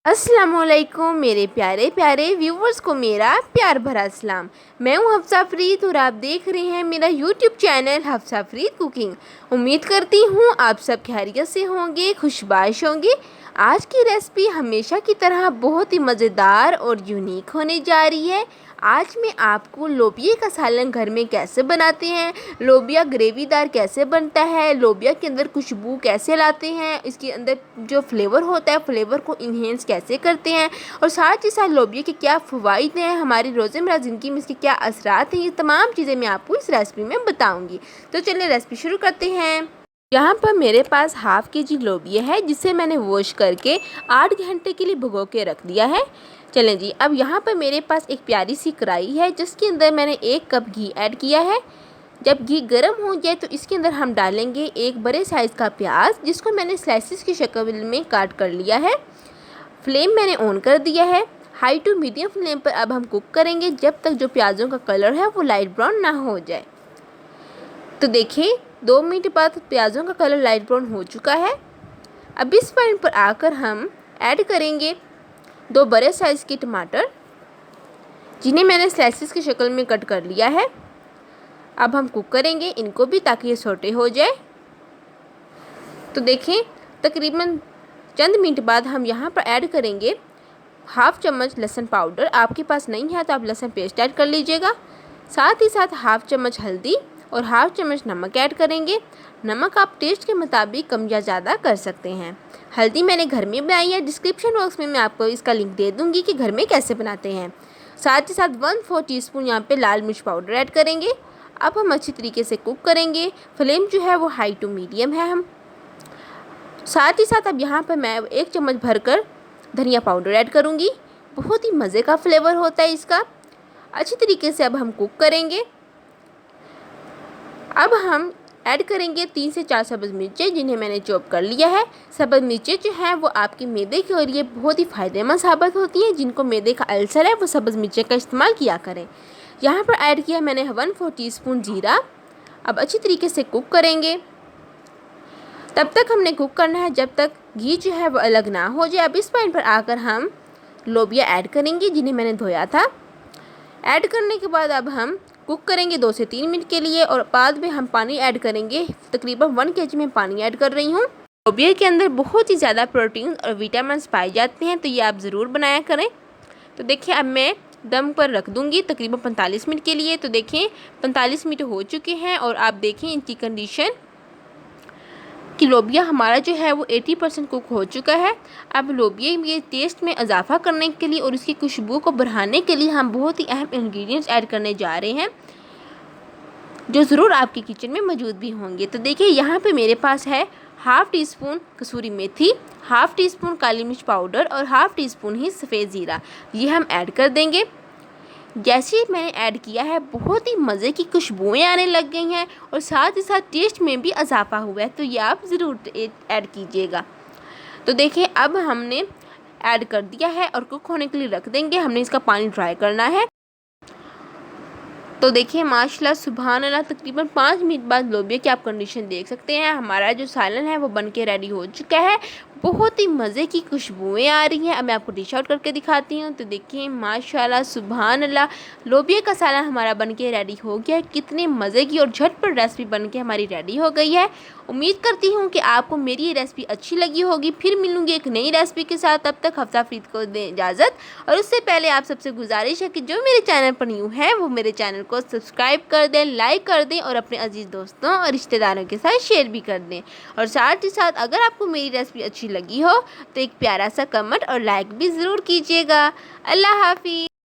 अस्सलामुअलैकुम मेरे प्यारे प्यारे व्यूवर्स को मेरा प्यार भरा सलाम। मैं हूं हफ्सा फरीद और आप देख रहे हैं मेरा YouTube channel Hafsa Farid cooking. उम्मीद करती हूं आप सब खैरियत से होंगे, खुशबाश होंगे। आज की रेसिपी हमेशा की तरह बहुत ही मज़ेदार और यूनिक होने जा रही है। आज मैं आपको लोबिया का सालन घर में कैसे बनाते हैं, लोबिया ग्रेवीदार कैसे बनता है, लोबिया के अंदर खुशबू कैसे लाते हैं, इसके अंदर जो फ्लेवर होता है फ्लेवर को इन्हेंस कैसे करते हैं, और साथ ही साथ लोबिया के क्या फ़वाइद हैं, हमारी रोज़मर्रा ज़िंदगी में इसके क्या असरात हैं, ये तमाम चीज़ें मैं आपको इस रेसिपी में बताऊँगी। तो चलिए रेसिपी शुरू करते हैं। यहाँ पर मेरे पास हाफ़ kg लोबिया है जिसे मैंने वॉश करके 8 घंटे के लिए भिगो के रख दिया है। चलें जी, अब यहाँ पर मेरे पास एक प्यारी सी कढ़ाई है जिसके अंदर मैंने 1 कप घी ऐड किया है। जब घी गर्म हो जाए तो इसके अंदर हम डालेंगे एक बड़े साइज़ का प्याज जिसको मैंने स्लाइसिस की शक्ल में काट कर लिया है। फ्लेम मैंने ऑन कर दिया है। हाई टू मीडियम फ्लेम पर अब हम कुक करेंगे जब तक जो प्याज़ों का कलर है वो लाइट ब्राउन ना हो जाए। तो देखिए 2 मिनट बाद प्याज़ों का कलर लाइट ब्राउन हो चुका है। अब इस पॉइंट पर आकर हम ऐड करेंगे 2 बड़े साइज़ के टमाटर जिन्हें मैंने स्लाइसिस की शक्ल में कट कर लिया है। अब हम कुक करेंगे इनको भी ताकि ये सौटे हो जाए। तो देखें तकरीबन चंद मिनट बाद हम यहाँ पर ऐड करेंगे हाफ़ चम्मच लहसुन पाउडर। आपके पास नहीं है तो आप लहसुन पेस्ट ऐड कर लीजिएगा। साथ ही साथ हाफ़ चम्मच हल्दी और हाफ़ चम्मच नमक ऐड करेंगे। नमक आप टेस्ट के मुताबिक कम या ज़्यादा कर सकते हैं। हल्दी मैंने घर में बनाई है, डिस्क्रिप्शन बॉक्स में मैं आपको इसका लिंक दे दूँगी कि घर में कैसे बनाते हैं। साथ ही साथ 1/4 टीस्पून यहाँ पे लाल मिर्च पाउडर ऐड करेंगे। अब हम अच्छी तरीके से कुक करेंगे। फ्लेम जो है वो हाई टू मीडियम है हम। साथ ही साथ अब यहाँ पर मैं 1 चम्मच भरकर धनिया पाउडर ऐड करूँगी। बहुत ही मज़े का फ्लेवर होता है इसका। अच्छी तरीके से अब हम कुक करेंगे। अब हम ऐड करेंगे 3 से 4 सब्ज़ मिर्चें जिन्हें मैंने चॉप कर लिया है। सब्ज़ मिर्चें जो हैं वो आपके मैदे के लिए बहुत ही फ़ायदेमंद साबित होती हैं। जिनको मैदे का अल्सर है वो सब्ज़ मिर्चें का इस्तेमाल किया करें। यहाँ पर ऐड किया मैंने 1/4 टीस्पून जीरा। अब अच्छी तरीके से कुक करेंगे। तब तक हमने कुक करना है जब तक घी जो है वो अलग ना हो जाए। अब इस पॉइंट पर आकर हम लोबिया ऐड करेंगे जिन्हें मैंने धोया था। ऐड करने के बाद अब हम कुक करेंगे 2 से 3 मिनट के लिए और बाद में हम पानी ऐड करेंगे। तकरीबन 1 kg में पानी ऐड कर रही हूँ। लोबिया के अंदर बहुत ही ज़्यादा प्रोटीन और विटामिन पाए जाते हैं तो ये आप ज़रूर बनाया करें। तो देखिए अब मैं दम पर रख दूँगी तकरीबन 45 मिनट के लिए। तो देखें 45 मिनट हो चुके हैं और आप देखें इनकी कंडीशन कि लोबिया हमारा जो है वो 80% कुक हो चुका है। अब लोबिया के टेस्ट में इजाफा करने के लिए और इसकी खुशबू को बढ़ाने के लिए हम बहुत ही अहम इंग्रेडिएंट्स ऐड करने जा रहे हैं जो ज़रूर आपके किचन में मौजूद भी होंगे। तो देखिए यहाँ पे मेरे पास है हाफ़ टीस्पून कसूरी मेथी, हाफ़ टीस्पून काली मिर्च पाउडर और हाफ़ टीस्पून ही सफ़ेद ज़ीरा। ये हम ऐड कर देंगे। जैसे मैंने ऐड किया है बहुत ही मज़े की खुशबुएँ आने लग गई हैं और साथ ही साथ टेस्ट में भी इजाफा हुआ है। तो ये आप ज़रूर ऐड कीजिएगा। तो देखिए अब हमने ऐड कर दिया है और कुक होने के लिए रख देंगे। हमने इसका पानी ड्राई करना है। तो देखिए माशाल्लाह सुभान अल्लाह तकरीबन 5 मिनट बाद लोबिया की आप कंडीशन देख सकते हैं। हमारा जो सालन है वो बन के रेडी हो चुका है। बहुत ही मज़े की खुशबुएँ आ रही हैं। अब मैं आपको डिश आउट करके दिखाती हूँ। तो देखिए माशाल्लाह सुभान अल्लाह लोबिया का सालन हमारा बन के रेडी हो गया है। कितने मज़े की और झटपट रेसिपी बन के हमारी रेडी हो गई है। उम्मीद करती हूँ कि आपको मेरी ये रेसिपी अच्छी लगी होगी। फिर मिलूँगी एक नई रेसिपी के साथ। तब तक हफ्सा फरीद को दें इजाज़त। और उससे पहले आप सबसे गुजारिश है कि जो मेरे चैनल पर न्यू है वो मेरे चैनल को सब्सक्राइब कर दें, लाइक कर दें और अपने अजीज़ दोस्तों और रिश्तेदारों के साथ शेयर भी कर दें। और साथ ही साथ अगर आपको मेरी रेसिपी अच्छी लगी हो तो एक प्यारा सा कमेंट और लाइक भी ज़रूर कीजिएगा। अल्लाह हाफिज़।